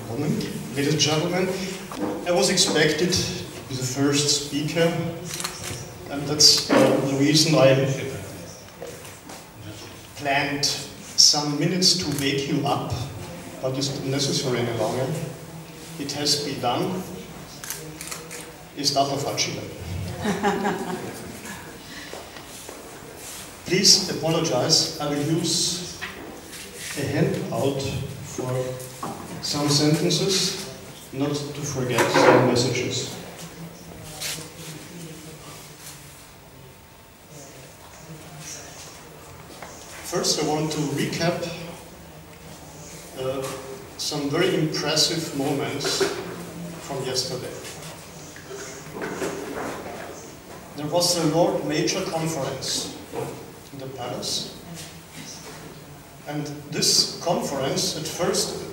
morning, ladies and gentlemen. I was expected to be the first speaker, and that's the reason I planned some minutes to wake you up, but it's not necessary any longer. It has been done. È stato facile. Please apologize. I will use a handout for some sentences, not to forget some messages. First, I want to recap some very impressive moments from yesterday. There was a Lord Major conference in the palace, and this conference, at first,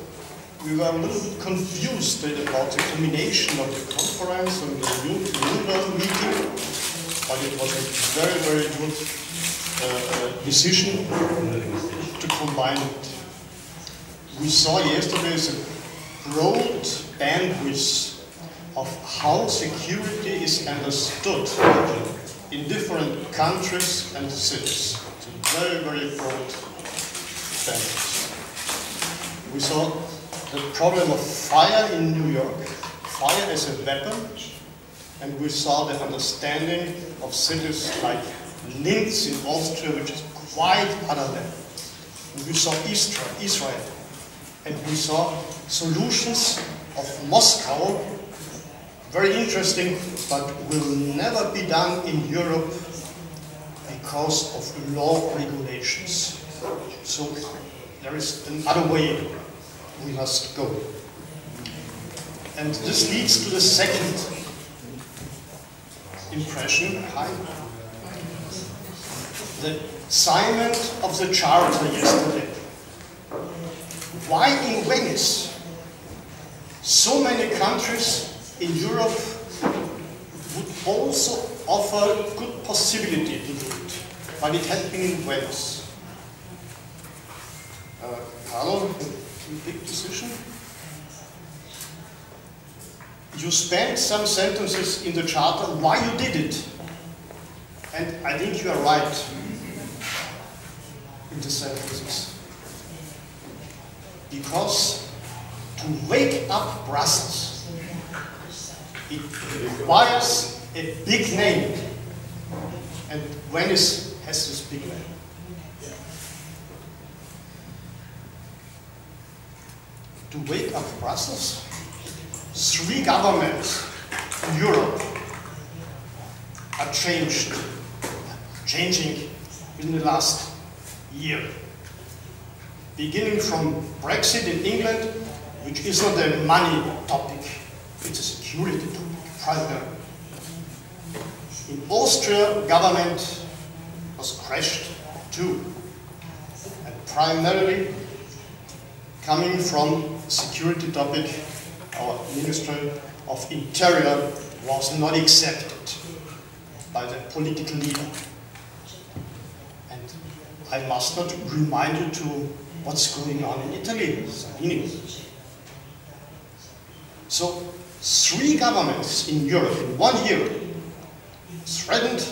we were a little bit confused about the combination of the conference and the Nuremberg meeting, but it was a very, very good decision to combine it. We saw yesterday a broad bandwidth of how security is understood in different countries and cities. It's a very, very broad bandwidth. We saw the problem of fire in New York, fire as a weapon, and we saw the understanding of cities like Linz in Austria, which is quite other level. We saw Israel, and we saw solutions of Moscow, very interesting, but will never be done in Europe because of law regulations. So there is another way we must go. And this leads to the second impression. The assignment of the Charter yesterday. Why in Venice? So many countries in Europe would also offer a good possibility to do it, but it had been in Venice. Carlo, a big decision. You spent some sentences in the Charter why you did it, and I think you are right in the sentences. Because to wake up Brussels, it requires a big name, and Venice has this big name. To wake up Brussels, 3 governments in Europe are changing in the last year. Beginning from Brexit in England, which is not a money topic, it's a security topic, primarily. In Austria, government was crashed too, and primarily coming from security topic, our Ministry of Interior was not accepted by the political leader. And I must not remind you to what's going on in Italy, Salvini. So 3 governments in Europe in 1 year threatened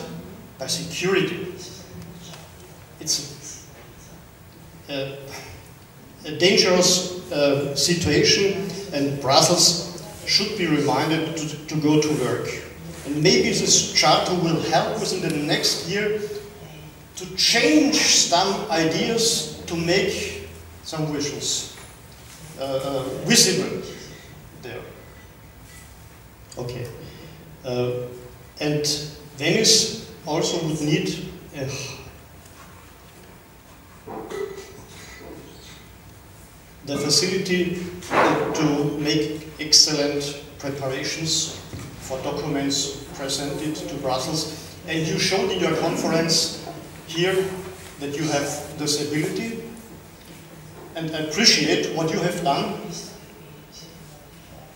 by security. It's a dangerous situation, and Brussels should be reminded to go to work. And maybe this charter will help us in the next year to change some ideas, to make some visions visible there. Okay. And Venice also would need the facility to make excellent preparations for documents presented to Brussels. And you showed in your conference here that you have this ability, and I appreciate what you have done,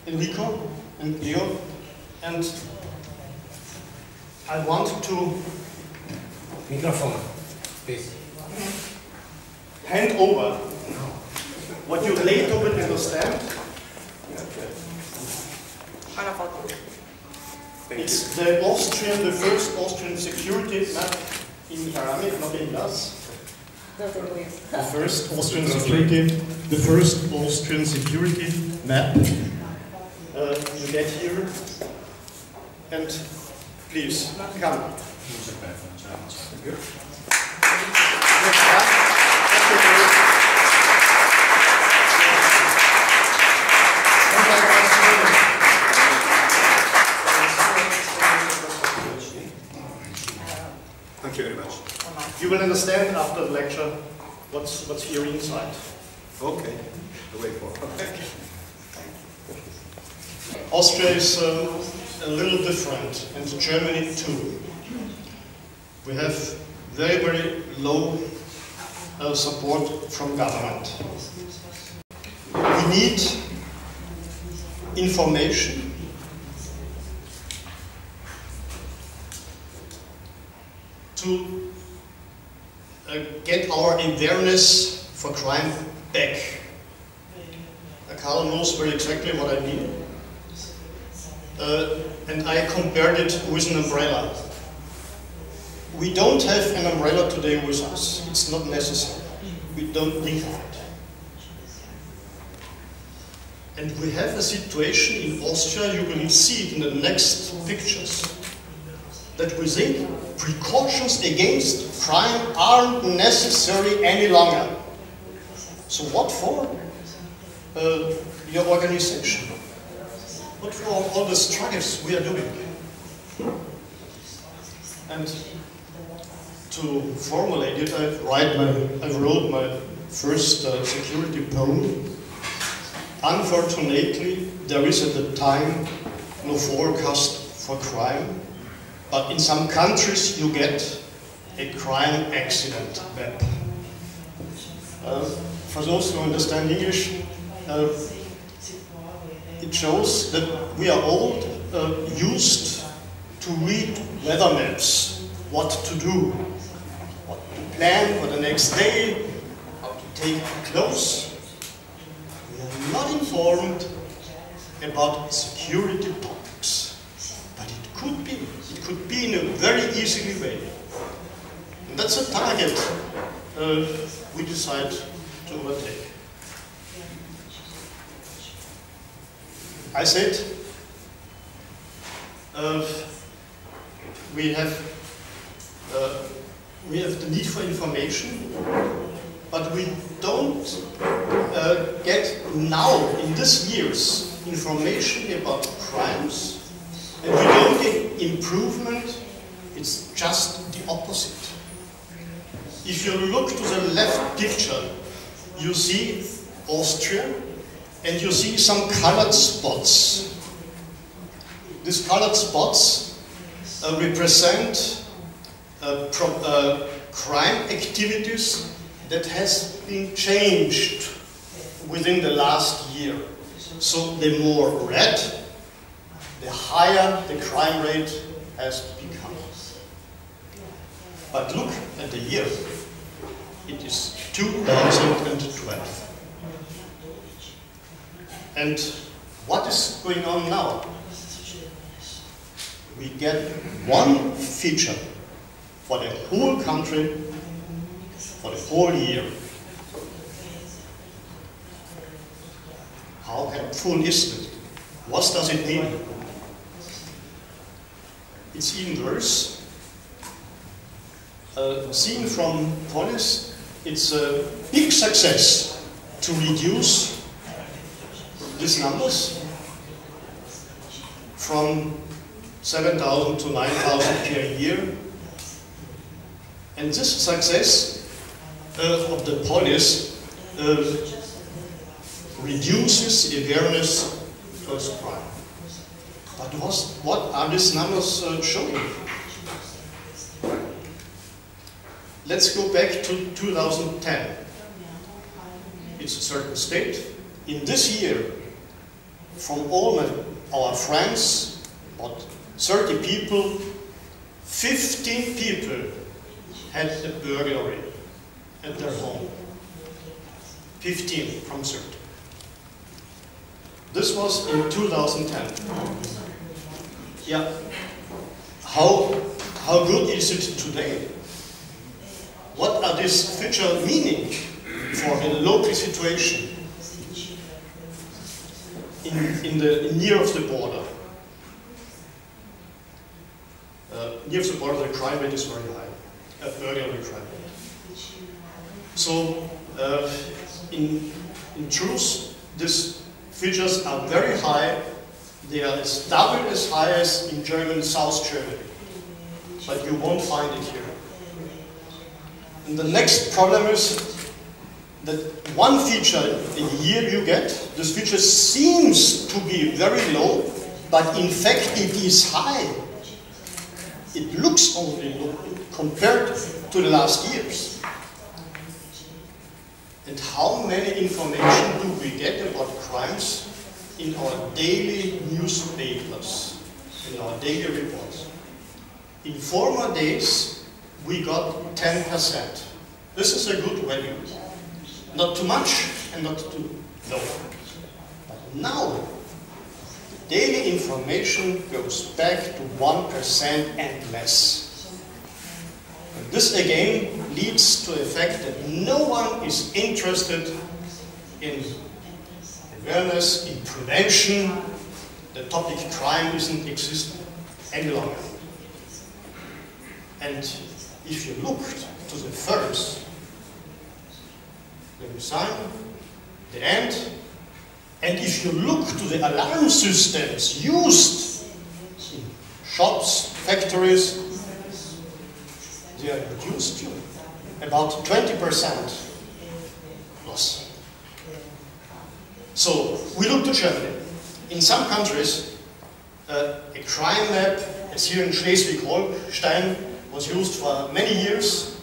Enrico and Leo, and I want to Microphone, please. hand over what you later will understand Una foto. It's the first Austrian security map in ceramic, not in glass. The first Austrian security map you get here. And please, come. Thank you very much. You will understand after the lecture what's here inside. Okay, the way forward. Austria is a little different, and Germany too. We have very, very low support from government. We need information to get our awareness for crime back. Carl knows very exactly what I mean. And I compared it with an umbrella. We don't have an umbrella today with us. It's not necessary. We don't need it. And we have a situation in Austria, you will see it in the next pictures, that we think precautions against crime aren't necessary any longer. So what for? Your organization. What for all the struggles we are doing? And to formulate it, I wrote my first security poem. Unfortunately, there is at the time no forecast for crime, but in some countries you get a crime accident map. For those who understand English, it shows that we are all used to read weather maps, what to do, what to plan for the next day, how to take clothes. We are not informed about security topics, but it could be in a very easy way. And that's a target we decide to overtake. I said we have the need for information, but we don't get now in these years information about crimes, and we don't get improvement. It's just the opposite. If you look to the left picture, you see Austria, and you see some colored spots. These colored spots represent crime activities that has been changed within the last year. So the more red, the higher the crime rate has become. But look at the year. It is 2012. And what is going on now? We get one feature for the whole country, for the whole year. How helpful is it? What does it mean? It's even worse. Seen from police, it's a big success to reduce these numbers from 7,000 to 9,000 per year. And this success of the police reduces the awareness towards crime. But what are these numbers showing? Let's go back to 2010. It's a certain state. In this year, from all our friends, about 30 people, 15 people had a burglary at their home. 15 from 30. This was in 2010. Yeah. How good is it today? What are these features meaning for the local situation in the near of the border? Near of the border, the crime rate is very high, burglary crime rate. So, in truth, these features are very high. They are double as high as in German, South Germany. But you won't find it here. And the next problem is that one feature a year you get, this feature seems to be very low, but in fact it is high. It looks only low compared to the last years. And how many information do we get about crimes in our daily newspapers, in our daily reports? In former days, we got 10%. This is a good value. Not too much and not too low. But now, daily information goes back to 1% and less. And this again leads to the fact that no one is interested in awareness, in prevention. The topic crime isn't existing any longer. And if you look to the first, the sign, the end, and if you look to the alarm systems used in shops, factories, they are reduced to about 20% loss. So we look to Germany. In some countries, a crime map, as here in Schleswig-Holstein, was used for many years,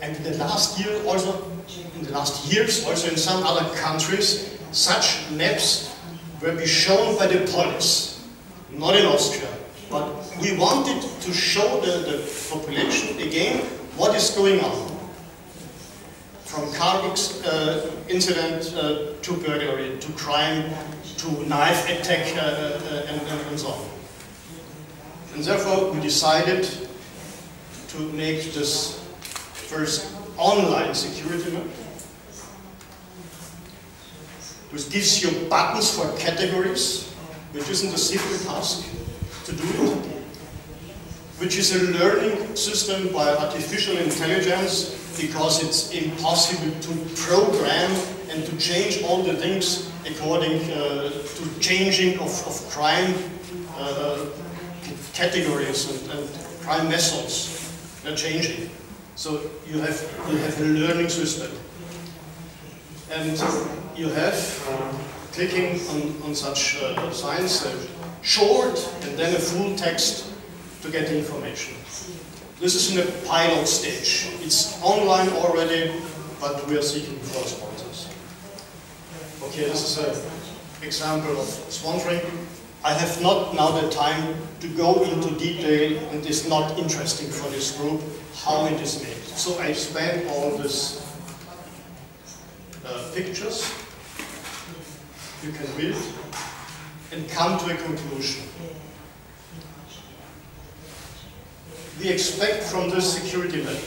and in the last years, also in some other countries, such maps were be shown by the police, not in Austria. But we wanted to show the population again what is going on. From car incident to burglary, to crime, to knife attack, and so on. And therefore we decided to make this first online security map, which gives you buttons for categories, which isn't a simple task to do it, which is a learning system by artificial intelligence, because it's impossible to program and to change all the things according to changing of crime categories and crime methods. They're changing. So you have a learning system. And you have, clicking on such signs, short and then a full text to get information. This is in a pilot stage. It's online already, but we are seeking for sponsors. Okay, this is an example of sponsoring. I have not now the time to go into detail, and it's not interesting for this group how it is made. So I spent all these pictures. You can read and come to a conclusion. We expect from this security map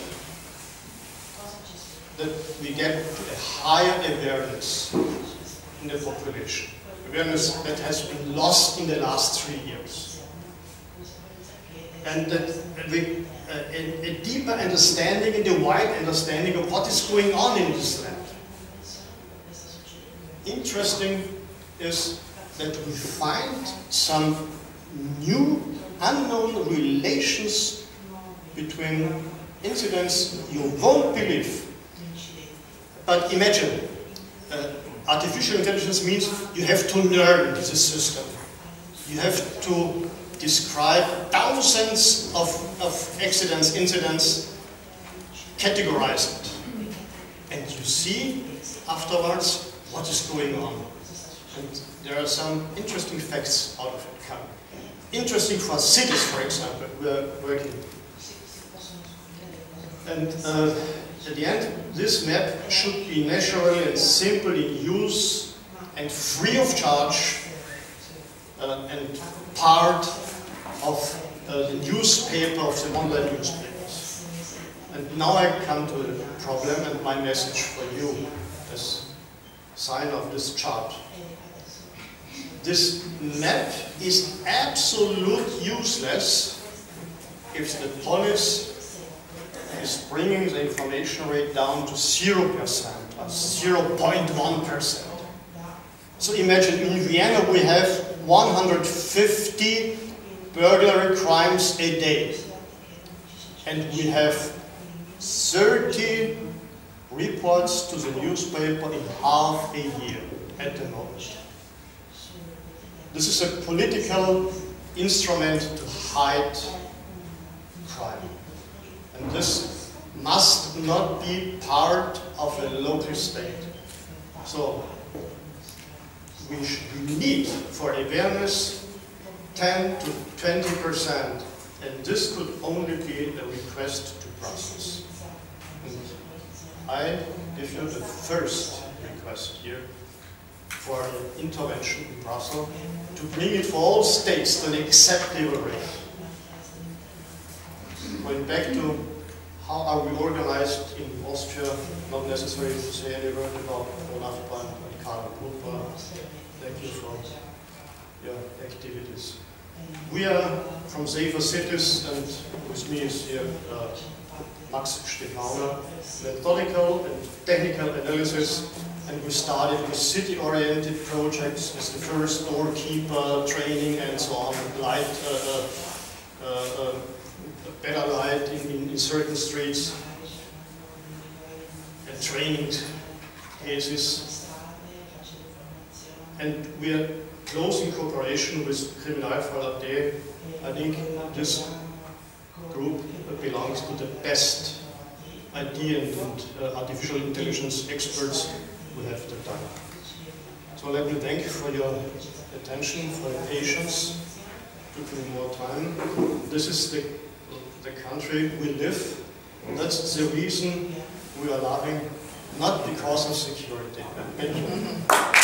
that we get a higher awareness in the population. Awareness that has been lost in the last 3 years. And that a deeper understanding and a wide understanding of what is going on in this land. Interesting is that we find some new unknown relations between incidents you won't believe. But imagine, artificial intelligence means you have to learn this system. You have to describe thousands of accidents, incidents, categorize it. And you see afterwards what is going on. And there are some interesting facts out of it coming. Interesting for cities, for example, we are working. And at the end, this map should be naturally and simple in use and free of charge and part of the newspaper, of the online newspapers. And now I come to the problem and my message for you as sign of this chart. This map is absolutely useless if the police is bringing the information rate down to 0% or 0.1%. So imagine in Vienna we have 150 burglary crimes a day. And we have 30 reports to the newspaper in half a year at the moment. This is a political instrument to hide crime. And this must not be part of a local state. So we need for awareness 10 to 20%, and this could only be a request to Brussels. And I give you the first request here for an intervention in Brussels to bring it for all states to an acceptable rate. Going back to how are we organized in Austria, not necessary to say any word about Olaf Brandt and Karl Popper. Thank you for your activities. We are from Safer Cities, and with me is here Max Stefauner, methodical and technical analysis, and we started with city-oriented projects as the first doorkeeper training and so on, light, better light in certain streets, and training cases. And we are close in cooperation with Kriminalfall AT. I think this group belongs to the best IT and artificial intelligence experts who have the time. So let me thank you for your attention, for your patience. It took me more time. This is the country we live, and that's the reason we are loving, not because of security. Thank you.